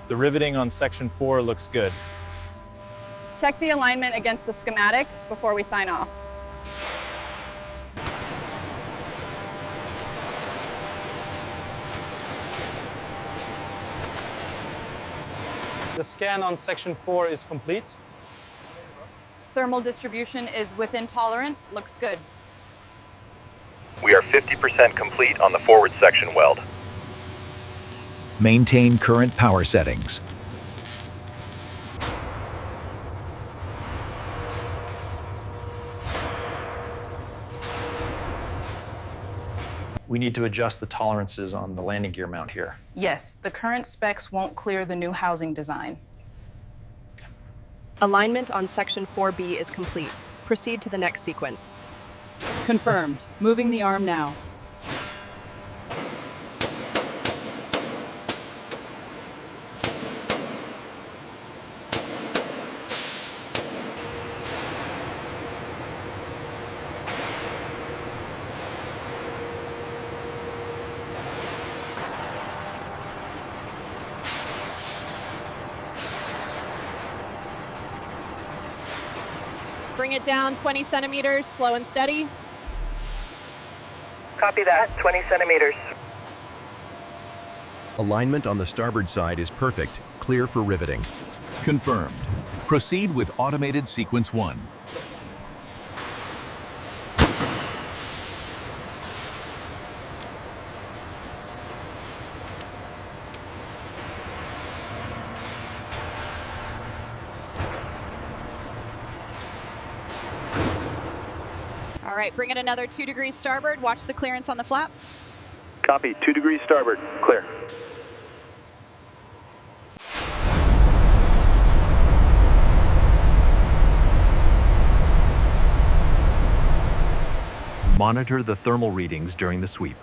The riveting on section 4 looks good. Check the alignment against the schematic before we sign off. The scan on section 4 is complete. Thermal distribution is within tolerance, looks good. We are 50% complete on the forward section weld. Maintain current power settings. We need to adjust the tolerances on the landing gear mount here. Yes, the current specs won't clear the new housing design. Alignment on section 4B is complete. Proceed to the next sequence. Confirmed. Moving the arm now. Bring it down 20 centimeters, slow and steady. Copy that, 20 centimeters. Alignment on the starboard side is perfect, clear for riveting. Confirmed. Proceed with automated sequence 1. All right, bring it another 2 degrees starboard. Watch the clearance on the flap. Copy, 2 degrees starboard, clear. Monitor the thermal readings during the sweep.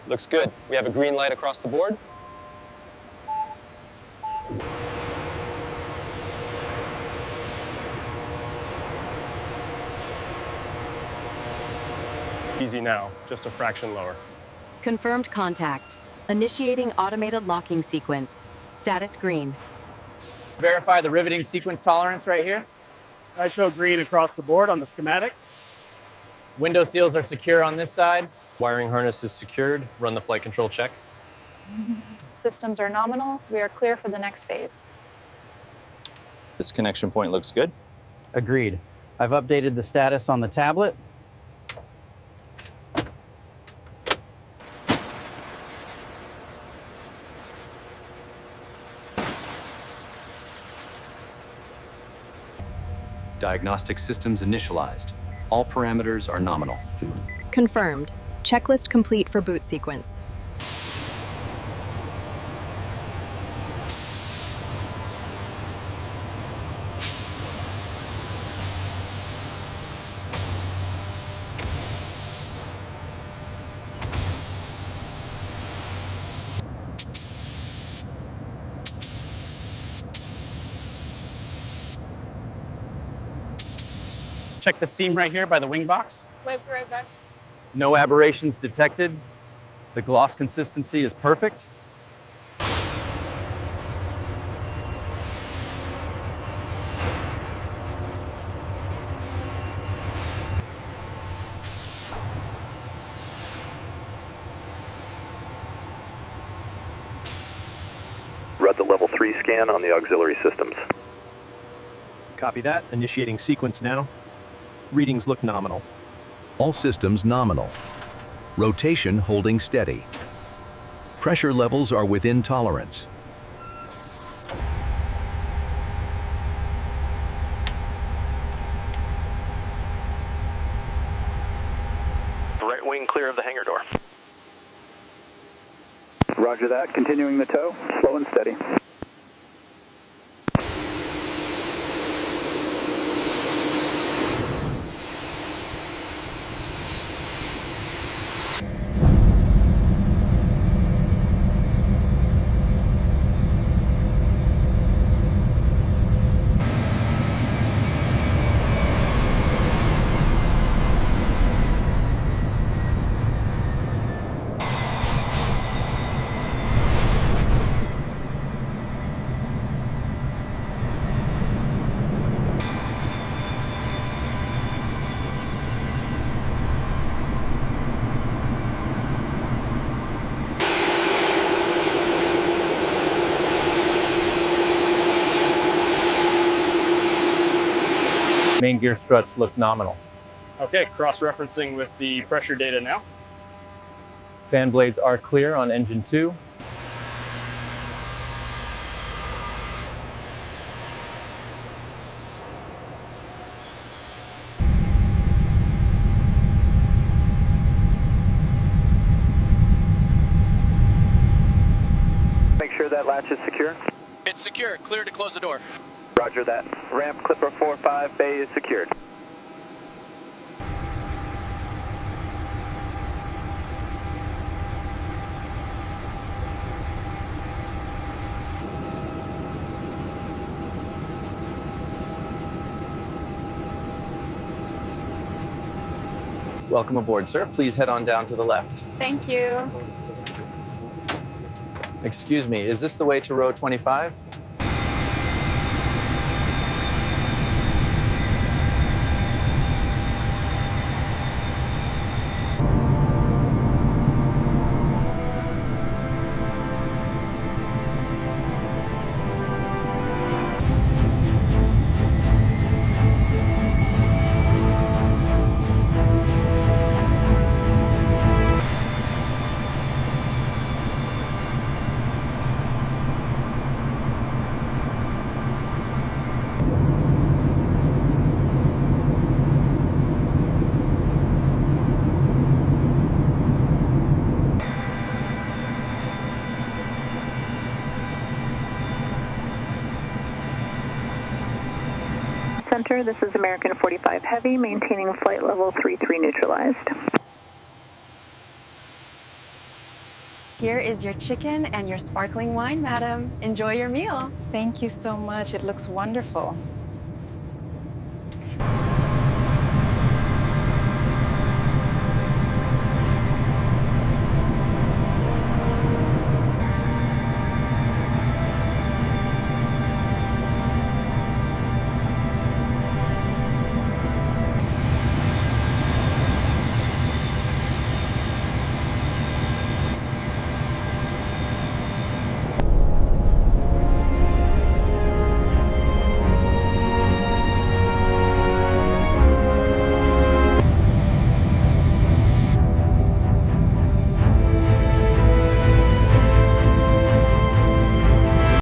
Looks good. We have a green light across the board. Easy now, just a fraction lower. Confirmed contact. Initiating automated locking sequence. Status green. Verify the riveting sequence tolerance right here. I show green across the board on the schematic. Window seals are secure on this side. Wiring harness is secured. Run the flight control check. Systems are nominal. We are clear for the next phase. This connection point looks good. Agreed. I've updated the status on the tablet. Diagnostic systems initialized. All parameters are nominal. Confirmed. Checklist complete for boot sequence. Check the seam right here by the wing box. Wait, right back. No aberrations detected. The gloss consistency is perfect. Run the level 3 scan on the auxiliary systems. Copy that. Initiating sequence now. Readings look nominal. All systems nominal. Rotation holding steady. Pressure levels are within tolerance. Right wing clear of the hangar door. Roger that. Continuing the tow. Slow and steady. Main gear struts look nominal. Okay, cross-referencing with the pressure data now. Fan blades are clear on engine 2. Make sure that latch is secure. It's secure. Clear to close the door. Roger that. Ramp Clipper 4-5 bay is secured. Welcome aboard, sir. Please head on down to the left. Thank you. Excuse me, is this the way to row 25? Center, this is American 45 Heavy, maintaining flight level 33 neutralized. Here is your chicken and your sparkling wine, madam. Enjoy your meal. Thank you so much. It looks wonderful.